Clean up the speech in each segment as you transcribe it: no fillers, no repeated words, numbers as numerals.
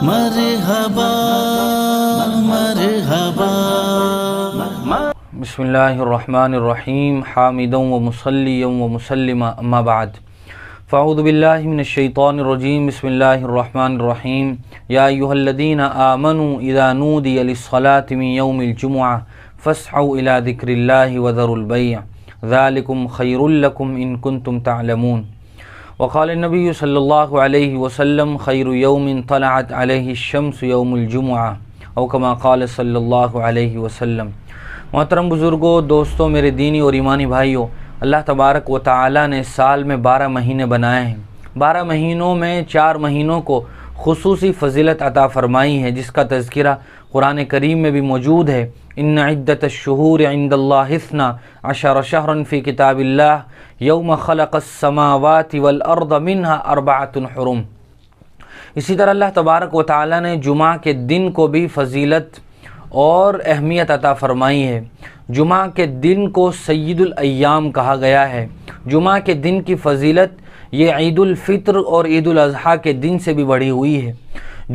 مرحبا مرحبا بسم اللہ الرحمن الرحیم حامدا و مصلیا و مسلما اما بعد فاعوذ باللہ من الشیطان الرجیم بسم اللہ الرحمن الرحیم یا ایہا الذین آمنوا اذا نودی للصلاة من یوم الجمعہ فاسعوا الى ذکر اللہ وذروا البیع ذالکم خیر لکم ان کنتم تعلمون وقال النبی صلی اللہ علیہ وسلم خیر یوم طلعت علیہ الشمس یوم الجمعہ او کما قال صلی اللہ علیہ وسلم۔ محترم بزرگوں، دوستوں، میرے دینی اور ایمانی بھائیوں، اللہ تبارک و تعالی نے سال میں 12 مہینے بنائے ہیں۔ 12 مہینوں میں 4 مہینوں کو خصوصی فضیلت عطا فرمائی ہے، جس کا تذکرہ قرآن کریم میں بھی موجود ہے۔ ان عدت الشہور عند اللہ 12 شہرا فی کتاب اللہ یوم خلق السماوات والارض منها 4 حرم۔ اسی طرح اللہ تبارک و تعالی نے جمعہ کے دن کو بھی فضیلت اور اہمیت عطا فرمائی ہے۔ جمعہ کے دن کو سید الایام کہا گیا ہے۔ جمعہ کے دن کی فضیلت یہ عید الفطر اور عید الاضحیٰ کے دن سے بھی بڑھی ہوئی ہے۔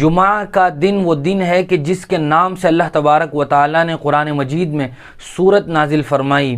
جمعہ کا دن وہ دن ہے کہ جس کے نام سے اللہ تبارک و تعالی نے قرآن مجید میں سورت نازل فرمائی۔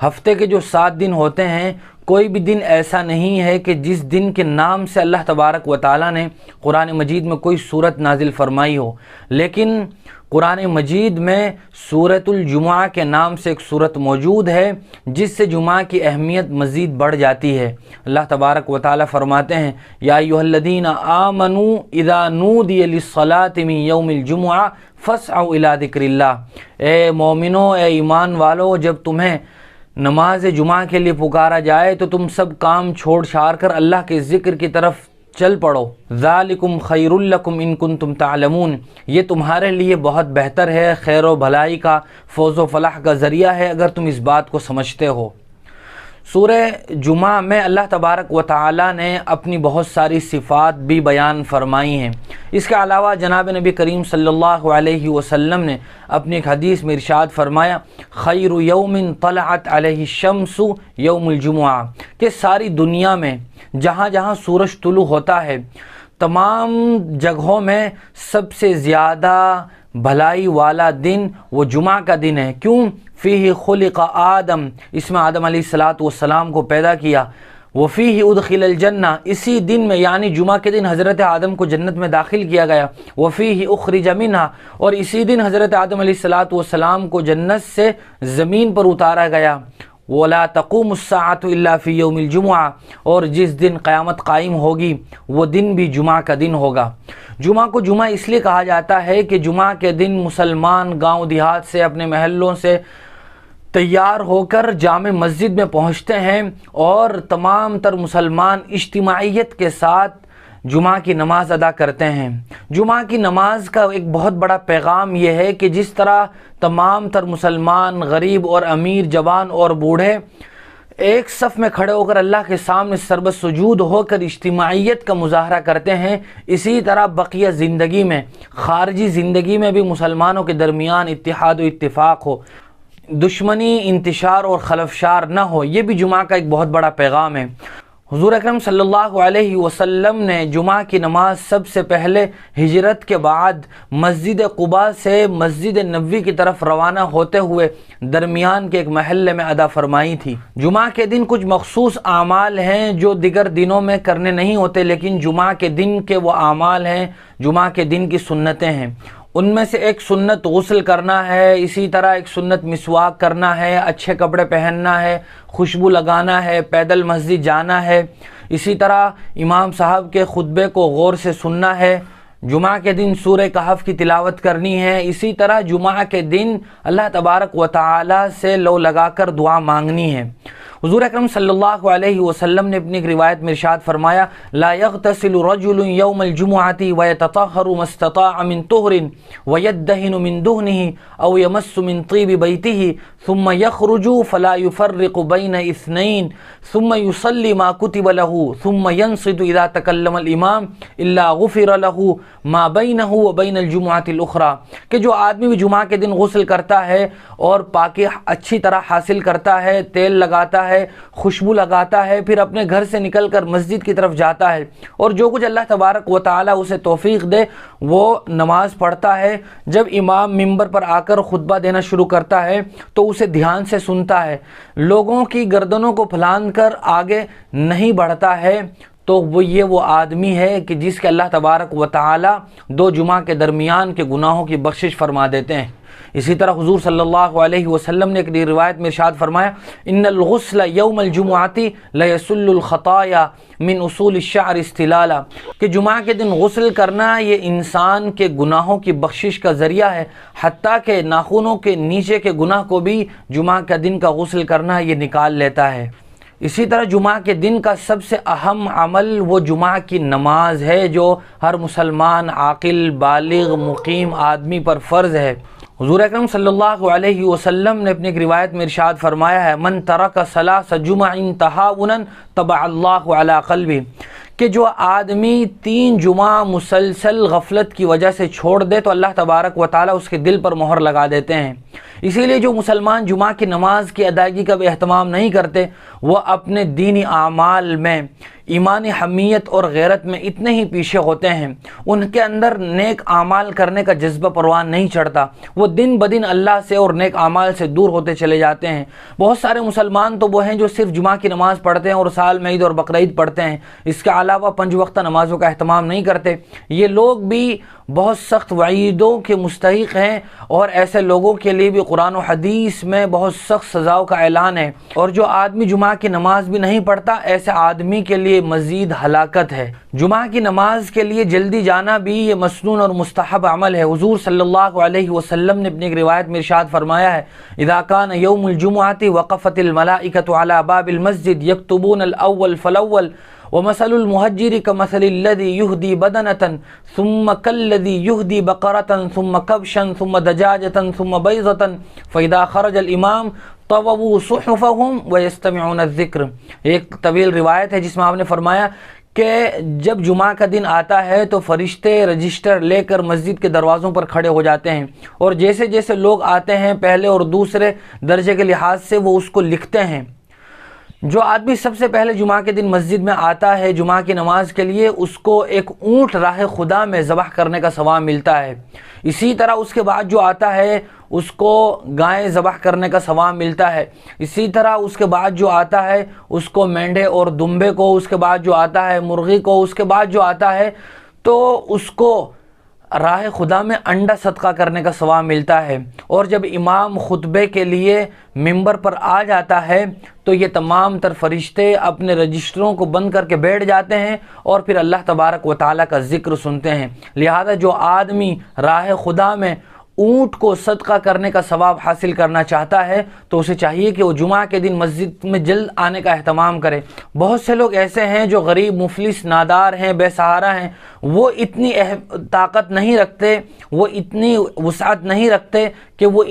ہفتے کے جو 7 دن ہوتے ہیں، کوئی بھی دن ایسا نہیں ہے کہ جس دن کے نام سے اللہ تبارک و تعالی نے قرآن مجید میں کوئی سورت نازل فرمائی ہو، لیکن قرآن مجید میں سورۃ الجمعہ کے نام سے ایک سورت موجود ہے، جس سے جمعہ کی اہمیت مزید بڑھ جاتی ہے۔ اللہ تبارک و تعالی فرماتے ہیں یا ایھا الذین آمنوا اذا نودی للصلاة من یوم الجمعہ فاسعوا الی ذکر اللہ۔ اے مومنو، اے ایمان والو، جب تمہیں نماز جمعہ کے لیے پکارا جائے تو تم سب کام چھوڑ چھاڑ کر اللہ کے ذکر کی طرف چل پڑو۔ ذالکم خیر لکم ان کنتم تعلمون، یہ تمہارے لیے بہت بہتر ہے، خیر و بھلائی کا، فوز و فلاح کا ذریعہ ہے اگر تم اس بات کو سمجھتے ہو۔ سورہ جمعہ میں اللہ تبارک و تعالی نے اپنی بہت ساری صفات بھی بیان فرمائی ہیں۔ اس کے علاوہ جناب نبی کریم صلی اللہ علیہ وسلم نے اپنی ایک حدیث میں ارشاد فرمایا خیر یوم طلعت علیہ الشمس یوم الجمعہ، کہ ساری دنیا میں جہاں جہاں سورج طلوع ہوتا ہے، تمام جگہوں میں سب سے زیادہ بھلائی والا دن وہ جمعہ کا دن ہے۔ کیوں؟ فیہ خلق آدم، اس میں آدم علیہ السلام کو پیدا کیا۔ وفیہ ادخل الجنہ، اسی دن میں یعنی جمعہ کے دن حضرت آدم کو جنت میں داخل کیا گیا۔ وفیہ اخرج منہا، اور اسی دن حضرت آدم علیہ السلام کو جنت سے زمین پر اتارا گیا۔ وَلَا تَقُومُ السَّاعَةُ إِلَّا فِي يَوْمِ الْجُمُعَةِ، اور جس دن قیامت قائم ہوگی وہ دن بھی جمعہ کا دن ہوگا۔ جمعہ کو جمعہ اس لیے کہا جاتا ہے کہ جمعہ کے دن مسلمان گاؤں دیہات سے، اپنے محلوں سے تیار ہو کر جامع مسجد میں پہنچتے ہیں اور تمام تر مسلمان اجتماعیت کے ساتھ جمعہ کی نماز ادا کرتے ہیں۔ جمعہ کی نماز کا ایک بہت بڑا پیغام یہ ہے کہ جس طرح تمام تر مسلمان، غریب اور امیر، جوان اور بوڑھے ایک صف میں کھڑے ہو کر اللہ کے سامنے سربہ سجود ہو کر اجتماعیت کا مظاہرہ کرتے ہیں، اسی طرح بقیہ زندگی میں، خارجی زندگی میں بھی مسلمانوں کے درمیان اتحاد و اتفاق ہو، دشمنی، انتشار اور خلفشار نہ ہو۔ یہ بھی جمعہ کا ایک بہت بڑا پیغام ہے۔ حضور اکرم صلی اللہ علیہ وسلم نے جمعہ کی نماز سب سے پہلے ہجرت کے بعد مسجد قباء سے مسجد نبوی کی طرف روانہ ہوتے ہوئے درمیان کے ایک محلے میں ادا فرمائی تھی۔ جمعہ کے دن کچھ مخصوص اعمال ہیں جو دیگر دنوں میں کرنے نہیں ہوتے، لیکن جمعہ کے دن کے وہ اعمال ہیں، جمعہ کے دن کی سنتیں ہیں۔ ان میں سے ایک سنت غسل کرنا ہے، اسی طرح ایک سنت مسواک کرنا ہے، اچھے کپڑے پہننا ہے، خوشبو لگانا ہے، پیدل مسجد جانا ہے، اسی طرح امام صاحب کے خطبے کو غور سے سننا ہے، جمعہ کے دن سورہ کہف کی تلاوت کرنی ہے، اسی طرح جمعہ کے دن اللہ تبارک و تعالی سے لو لگا کر دعا مانگنی ہے۔ حضور اکرم صلی اللہ علیہ وسلم نے اپنی ایک روایت میں ارشاد فرمایا لا يغتسل رجل يوم الجمعة ويتطهر ما استطاع من طهر ويدهن من دهنه او يمس من طيب بيته ثم يخرج فلا يفرق بين اثنين ثم يصلي ما كتب له ثم ينصت اذا تكلم الامام الا غفر له ما بينه وبين الجمعة الاخرى، کہ جو آدمی بھی جمعہ کے دن غسل کرتا ہے اور پاکی اچھی طرح حاصل کرتا ہے، تیل لگاتا ہے، ہے، خوشبو لگاتا ہے، پھر اپنے گھر سے نکل کر مسجد کی طرف جاتا ہے، اور جو کچھ اللہ تبارک و تعالیٰ اسے توفیق دے وہ نماز پڑھتا ہے۔ جب امام ممبر پر آ کر خطبہ دینا شروع کرتا ہے تو اسے دھیان سے سنتا ہے، لوگوں کی گردنوں کو پھلان کر آگے نہیں بڑھتا ہے، تو وہ آدمی ہے کہ جس کے اللہ تبارک و تعالی دو جمعہ کے درمیان کے گناہوں کی بخشش فرما دیتے ہیں۔ اسی طرح حضور صلی اللہ علیہ وسلم نے ایک روایت میں ارشاد فرمایا، ان الغسل یوم الجمعۃ لیسل الخطایا من اصول الشعر استلالا، کہ جمعہ کے دن غسل کرنا یہ انسان کے گناہوں کی بخشش کا ذریعہ ہے، حتیٰ کہ ناخنوں کے نیچے کے گناہ کو بھی جمعہ کا دن کا غسل کرنا یہ نکال لیتا ہے۔ اسی طرح جمعہ کے دن کا سب سے اہم عمل وہ جمعہ کی نماز ہے جو ہر مسلمان عاقل بالغ مقیم آدمی پر فرض ہے۔ حضور اکرم صلی اللہ علیہ وسلم نے اپنی ایک روایت میں ارشاد فرمایا ہے، من ترک ثلاث جمع تہاونا طبع اللہ علی قلبہ، کہ جو آدمی 3 جمعہ مسلسل غفلت کی وجہ سے چھوڑ دے تو اللہ تبارک و تعالیٰ اس کے دل پر مہر لگا دیتے ہیں۔ اسی لیے جو مسلمان جمعہ کی نماز کی ادائیگی کا بھی اہتمام نہیں کرتے، وہ اپنے دینی اعمال میں ایمانی حمیت اور غیرت میں اتنے ہی پیچھے ہوتے ہیں، ان کے اندر نیک اعمال کرنے کا جذبہ پروان نہیں چڑھتا، وہ دن بدن اللہ سے اور نیک اعمال سے دور ہوتے چلے جاتے ہیں۔ بہت سارے مسلمان تو وہ ہیں جو صرف جمعہ کی نماز پڑھتے ہیں اور سال میں عید اور بقرعید پڑھتے ہیں، اس کے علاوہ 5 وقتہ نمازوں کا اہتمام نہیں کرتے۔ یہ لوگ بھی بہت سخت وعیدوں کے مستحق ہیں، اور ایسے لوگوں کے لیے بھی قرآن و حدیث میں بہت سخت سزاؤں کا اعلان ہے، اور جو آدمی جمعہ کی نماز بھی نہیں پڑھتا ایسے آدمی کے لیے مزید ہلاکت ہے۔ جمعہ کی نماز کے لیے جلدی جانا بھی یہ مسنون اور مستحب عمل ہے۔ حضور صلی اللہ علیہ وسلم نے اپنی ایک روایت میں ارشاد فرمایا ہے، اذا کان یوم الجمعۃ وقفت الملائکۃ علی باب المسجد یکتبون الاول فالاول ومثل المهجر كمثل الذي يهدي بدنة ثم كالذي يهدي بقرة ثم كبشا ثم دجاجة ثم بيضة فإذا خرج الإمام طووا صحفهم ويستمعون الذكر۔ ایک طویل روایت ہے جس میں آپ نے فرمایا کہ جب جمعہ کا دن آتا ہے تو فرشتے رجسٹر لے کر مسجد کے دروازوں پر کھڑے ہو جاتے ہیں، اور جیسے جیسے لوگ آتے ہیں پہلے اور دوسرے درجے کے لحاظ سے وہ اس کو لکھتے ہیں۔ جو آدمی سب سے پہلے جمعہ کے دن مسجد میں آتا ہے جمعہ کی نماز کے لیے، اس کو ایک اونٹ راہ خدا میں ذبح کرنے کا ثواب ملتا ہے۔ اسی طرح اس کے بعد جو آتا ہے اس کو گائے ذبح کرنے کا ثواب ملتا ہے۔ اسی طرح اس کے بعد جو آتا ہے اس کو مینڈھے اور دمبے کو، اس کے بعد جو آتا ہے مرغی کو، اس کے بعد جو آتا ہے تو اس کو راہ خدا میں انڈا صدقہ کرنے کا ثواب ملتا ہے۔ اور جب امام خطبے کے لیے ممبر پر آ جاتا ہے تو یہ تمام تر فرشتے اپنے رجسٹروں کو بند کر کے بیٹھ جاتے ہیں اور پھر اللہ تبارک و تعالیٰ کا ذکر سنتے ہیں۔ لہذا جو آدمی راہ خدا میں اونٹ کو صدقہ کرنے کا ثواب حاصل کرنا چاہتا ہے تو اسے چاہیے کہ وہ جمعہ کے دن مسجد میں جلد آنے کا اہتمام کرے۔ بہت سے لوگ ایسے ہیں جو غریب مفلس نادار ہیں، بے سہارا ہیں، وہ اتنی طاقت نہیں رکھتے، وہ اتنی وسعت نہیں رکھتے کہ وہ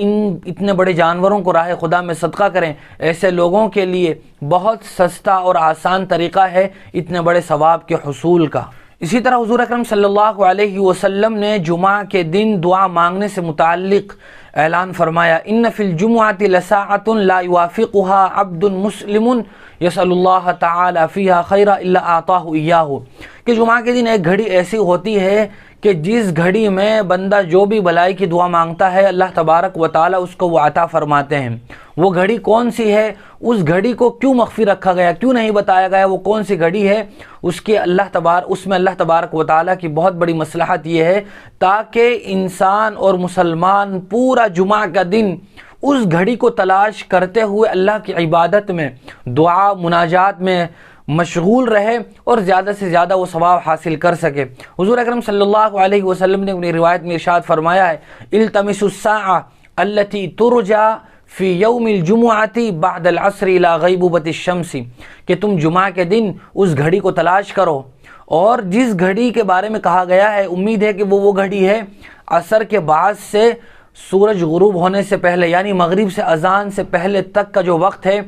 اتنے بڑے جانوروں کو راہ خدا میں صدقہ کریں۔ ایسے لوگوں کے لیے بہت سستا اور آسان طریقہ ہے اتنے بڑے ثواب کے حصول کا۔ اسی طرح حضور اکرم صلی اللہ علیہ وسلم نے جمعہ کے دن دعا مانگنے سے متعلق اعلان فرمایا، ان فی الجمعۃ لساعۃ لا یوافقها عبد مسلم یسأل اللہ تعالی فیہا خیرا الا اعطاہ ایاہ، کہ جمعہ کے دن ایک گھڑی ایسی ہوتی ہے کہ جس گھڑی میں بندہ جو بھی بھلائی کی دعا مانگتا ہے اللہ تبارک و تعالی اس کو وہ عطا فرماتے ہیں۔ وہ گھڑی کون سی ہے، اس گھڑی کو کیوں مخفی رکھا گیا، کیوں نہیں بتایا گیا وہ کون سی گھڑی ہے، اس میں اللہ تبارک و تعالی کی بہت بڑی مصلحت یہ ہے تاکہ انسان اور مسلمان پورا جمعہ کا دن اس گھڑی کو تلاش کرتے ہوئے اللہ کی عبادت میں، دعا مناجات میں مشغول رہے اور زیادہ سے زیادہ وہ ثواب حاصل کر سکے۔ حضور اکرم صلی اللہ علیہ وسلم نے اپنی روایت میں ارشاد فرمایا ہے، التمسوا الساعة التي ترجى فی یوم الجمعۃ بعد العصر الى غیبوبۃ الشمس، کہ تم جمعہ کے دن اس گھڑی کو تلاش کرو، اور جس گھڑی کے بارے میں کہا گیا ہے امید ہے کہ وہ گھڑی ہے عصر کے بعد سے سورج غروب ہونے سے پہلے، یعنی مغرب سے اذان سے پہلے تک کا جو وقت ہے،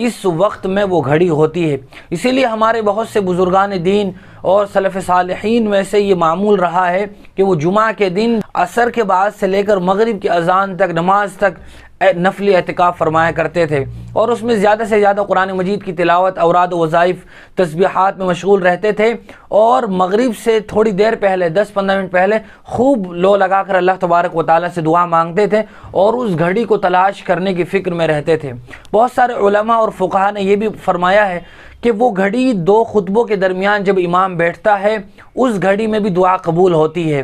اس وقت میں وہ گھڑی ہوتی ہے۔ اسی لیے ہمارے بہت سے بزرگان دین اور سلف صالحین میں سے یہ معمول رہا ہے کہ وہ جمعہ کے دن عصر کے بعد سے لے کر مغرب کی اذان تک، نماز تک نفلی اعتکاف فرمایا کرتے تھے، اور اس میں زیادہ سے زیادہ قرآن مجید کی تلاوت، اوراد و وظائف، تسبیحات میں مشغول رہتے تھے، اور مغرب سے تھوڑی دیر پہلے 10-15 منٹ پہلے خوب لو لگا کر اللہ تبارک و تعالیٰ سے دعا مانگتے تھے اور اس گھڑی کو تلاش کرنے کی فکر میں رہتے تھے۔ بہت سارے علماء اور فقہا نے یہ بھی فرمایا ہے کہ وہ گھڑی دو خطبوں کے درمیان جب امام بیٹھتا ہے اس گھڑی میں بھی دعا قبول ہوتی ہے،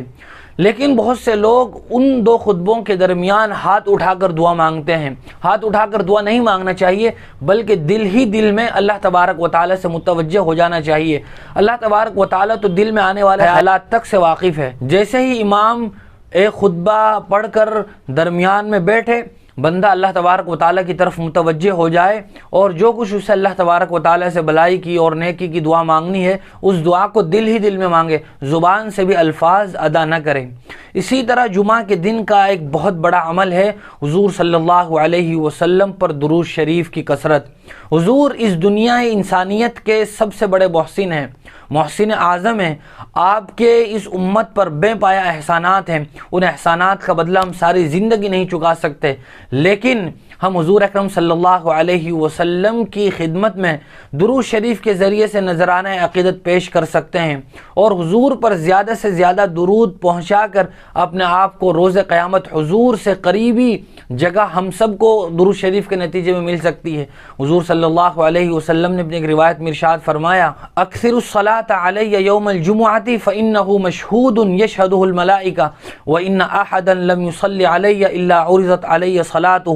لیکن بہت سے لوگ ان دو خطبوں کے درمیان ہاتھ اٹھا کر دعا مانگتے ہیں۔ ہاتھ اٹھا کر دعا نہیں مانگنا چاہیے، بلکہ دل ہی دل میں اللہ تبارک و تعالیٰ سے متوجہ ہو جانا چاہیے۔ اللہ تبارک و تعالیٰ تو دل میں آنے والے حالات تک سے واقف ہے۔ جیسے ہی امام ایک خطبہ پڑھ کر درمیان میں بیٹھے، بندہ اللہ تبارک و تعالیٰ کی طرف متوجہ ہو جائے اور جو کچھ اسے اللہ تبارک و تعالیٰ سے بھلائی کی اور نیکی کی دعا مانگنی ہے اس دعا کو دل ہی دل میں مانگے، زبان سے بھی الفاظ ادا نہ کرے۔ اسی طرح جمعہ کے دن کا ایک بہت بڑا عمل ہے حضور صلی اللہ علیہ وسلم پر درود شریف کی کثرت۔ حضور اس دنیا انسانیت کے سب سے بڑے محسن ہیں، محسن اعظم ہیں۔ آپ کے اس امت پر بے پایا احسانات ہیں، ان احسانات کا بدلہ ہم ساری زندگی نہیں چکا سکتے، لیکن ہم حضور اکرم صلی اللہ علیہ وسلم کی خدمت میں درود شریف کے ذریعے سے نذرانہ عقیدت پیش کر سکتے ہیں، اور حضور پر زیادہ سے زیادہ درود پہنچا کر اپنے آپ کو روز قیامت حضور سے قریبی جگہ ہم سب کو درود شریف کے نتیجے میں مل سکتی ہے۔ حضور صلی اللہ علیہ وسلم نے اپنی ایک روایت میں ارشاد فرمایا، اکثر الصلاۃ علی یوم الجمعۃ فانہ مشہود یشہدہ الملائکہ وان احدا لم یصلی علی الا عرضت علی صلاتہ،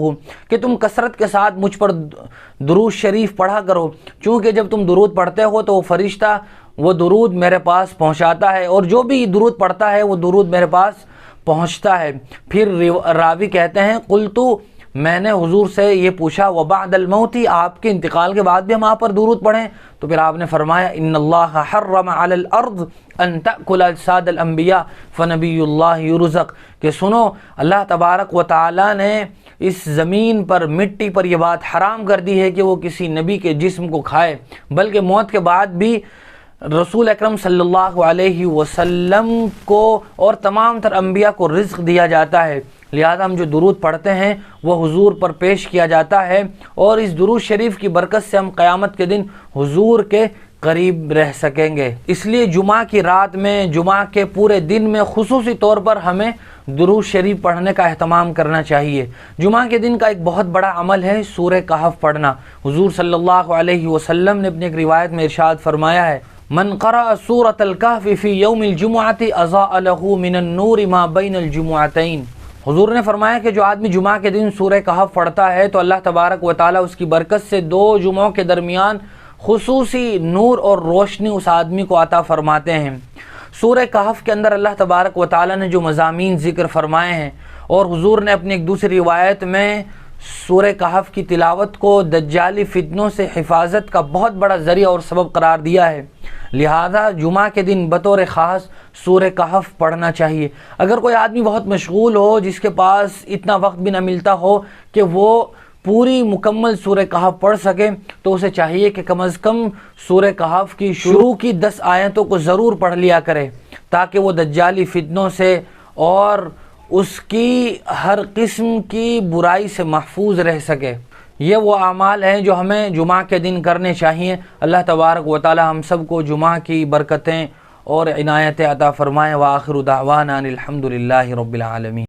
کہ تم کثرت کے ساتھ مجھ پر درود شریف پڑھا کرو، چونکہ جب تم درود پڑھتے ہو تو وہ فرشتہ وہ درود میرے پاس پہنچاتا ہے، اور جو بھی درود پڑھتا ہے وہ درود میرے پاس پہنچتا ہے۔ پھر راوی کہتے ہیں قلتو، میں نے حضور سے یہ پوچھا وبعد الموت، آپ کے انتقال کے بعد بھی ہم آپ پر درود پڑھیں؟ تو پھر آپ نے فرمایا ان اللہ حرم علی الارض ان تأکل اجساد الانبیاء فنبی اللہ یرزق، کہ سنو اللہ تبارک و تعالی نے اس زمین پر مٹی پر یہ بات حرام کر دی ہے کہ وہ کسی نبی کے جسم کو کھائے، بلکہ موت کے بعد بھی رسول اکرم صلی اللہ علیہ وسلم کو اور تمام تر انبیاء کو رزق دیا جاتا ہے، لہذا ہم جو درود پڑھتے ہیں وہ حضور پر پیش کیا جاتا ہے، اور اس درود شریف کی برکت سے ہم قیامت کے دن حضور کے قریب رہ سکیں گے۔ اس لیے جمعہ کی رات میں، جمعہ کے پورے دن میں خصوصی طور پر ہمیں درود شریف پڑھنے کا اہتمام کرنا چاہیے۔ جمعہ کے دن کا ایک بہت بڑا عمل ہے سورہ کہف پڑھنا۔ حضور صلی اللہ علیہ وسلم نے اپنی ایک روایت میں ارشاد فرمایا ہے، من قرأ سورة الکہف فی یوم الجمعۃ اضاء له من النور ما بین الجمعتین۔ حضور نے فرمایا کہ جو آدمی جمعہ کے دن سورہ کہف پڑھتا ہے تو اللہ تبارک و تعالیٰ اس کی برکت سے دو جمعوں کے درمیان خصوصی نور اور روشنی اس آدمی کو عطا فرماتے ہیں۔ سورہ کہف کے اندر اللہ تبارک و تعالیٰ نے جو مضامین ذکر فرمائے ہیں، اور حضور نے اپنی ایک دوسری روایت میں سورہ کہف کی تلاوت کو دجالی فتنوں سے حفاظت کا بہت بڑا ذریعہ اور سبب قرار دیا ہے، لہذا جمعہ کے دن بطور خاص سورہ کہف پڑھنا چاہیے۔ اگر کوئی آدمی بہت مشغول ہو، جس کے پاس اتنا وقت بھی نہ ملتا ہو کہ وہ پوری مکمل سورہ کہف پڑھ سکے، تو اسے چاہیے کہ کم از کم سورہ کہف کی شروع کی 10 آیتوں کو ضرور پڑھ لیا کرے، تاکہ وہ دجالی فتنوں سے اور اس کی ہر قسم کی برائی سے محفوظ رہ سکے۔ یہ وہ اعمال ہیں جو ہمیں جمعہ کے دن کرنے چاہیے۔ اللہ تبارک و تعالی ہم سب کو جمعہ کی برکتیں اور عنایتیں عطا فرمائے۔ وآخر دعوانا الحمد للہ رب العالمین۔